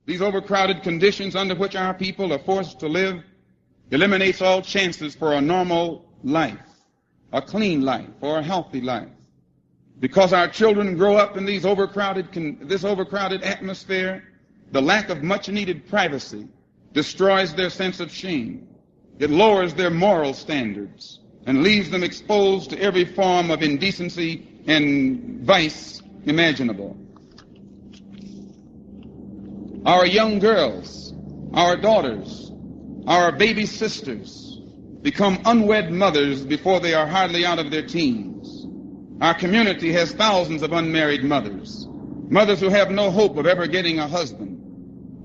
These overcrowded conditions under which our people are forced to live eliminates all chances for a normal life, a clean life, or a healthy life. Because our children grow up in this overcrowded atmosphere, the lack of much-needed privacy destroys their sense of shame. It lowers their moral standards and leaves them exposed to every form of indecency and vice imaginable. Our young girls, our daughters, our baby sisters become unwed mothers before they are hardly out of their teens. Our community has thousands of unmarried mothers, mothers who have no hope of ever getting a husband.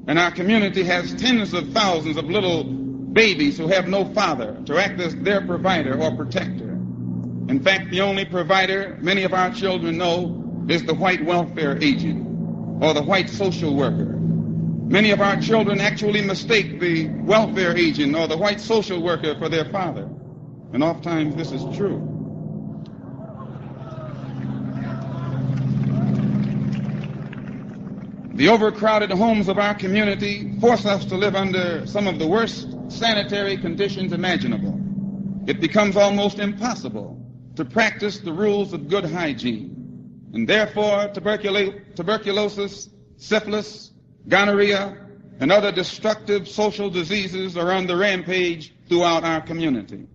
And our community has tens of thousands of little babies who have no father to act as their provider or protector. In fact, the only provider many of our children know is the white welfare agent or the white social worker. Many of our children actually mistake the welfare agent or the white social worker for their father. And oftentimes this is true. The overcrowded homes of our community force us to live under some of the worst sanitary conditions imaginable. It becomes almost impossible to practice the rules of good hygiene. And therefore, tuberculosis, syphilis, gonorrhea, and other destructive social diseases are on the rampage throughout our community.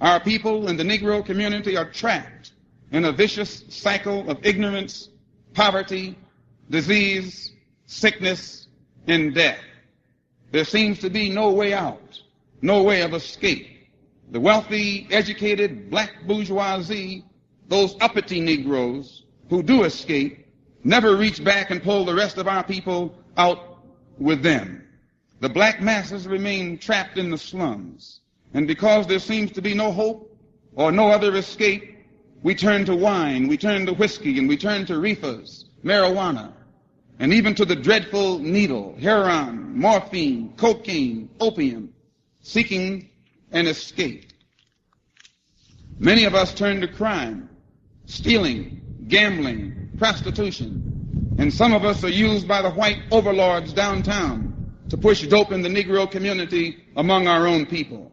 Our people in the Negro community are trapped in a vicious cycle of ignorance, poverty, disease, sickness, and death. There seems to be no way out, no way of escape. The wealthy, educated black bourgeoisie, those uppity Negroes who do escape, never reach back and pull the rest of our people out with them. The black masses remain trapped in the slums. And because there seems to be no hope or no other escape, we turn to wine, we turn to whiskey, and we turn to reefers, marijuana, and even to the dreadful needle, heroin, morphine, cocaine, opium, seeking an escape. Many of us turn to crime, stealing, gambling, prostitution, and some of us are used by the white overlords downtown to push dope in the Negro community among our own people.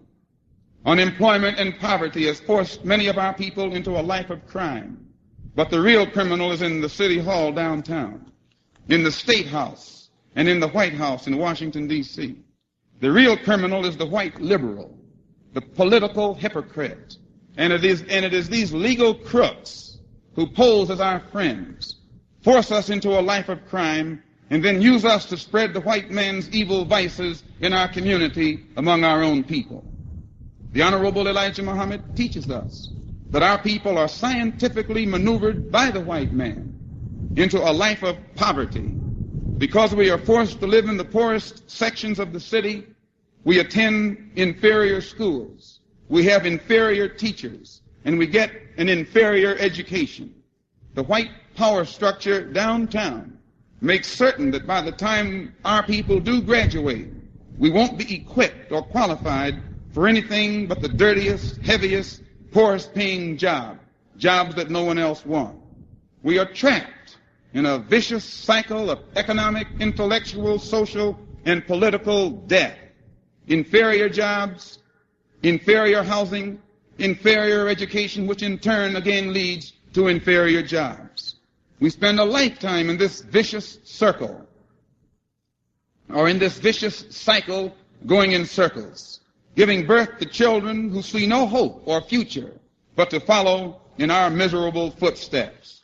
Unemployment and poverty has forced many of our people into a life of crime, but the real criminal is in the city hall downtown, in the State House, and in the White House in Washington, D.C. The real criminal is the white liberal, the political hypocrite, and it is these legal crooks who pose as our friends, force us into a life of crime, and then use us to spread the white man's evil vices in our community among our own people. The Honorable Elijah Muhammad teaches us that our people are scientifically maneuvered by the white man into a life of poverty. Because we are forced to live in the poorest sections of the city, we attend inferior schools, we have inferior teachers, and we get an inferior education. The white power structure downtown makes certain that by the time our people do graduate, we won't be equipped or qualified for anything but the dirtiest, heaviest, poorest paying jobs that no one else wants. We are trapped in a vicious cycle of economic, intellectual, social, and political death. Inferior jobs, inferior housing, inferior education, which in turn again leads to inferior jobs. We spend a lifetime in this vicious circle, or in this vicious cycle going in circles, giving birth to children who see no hope or future but to follow in our miserable footsteps.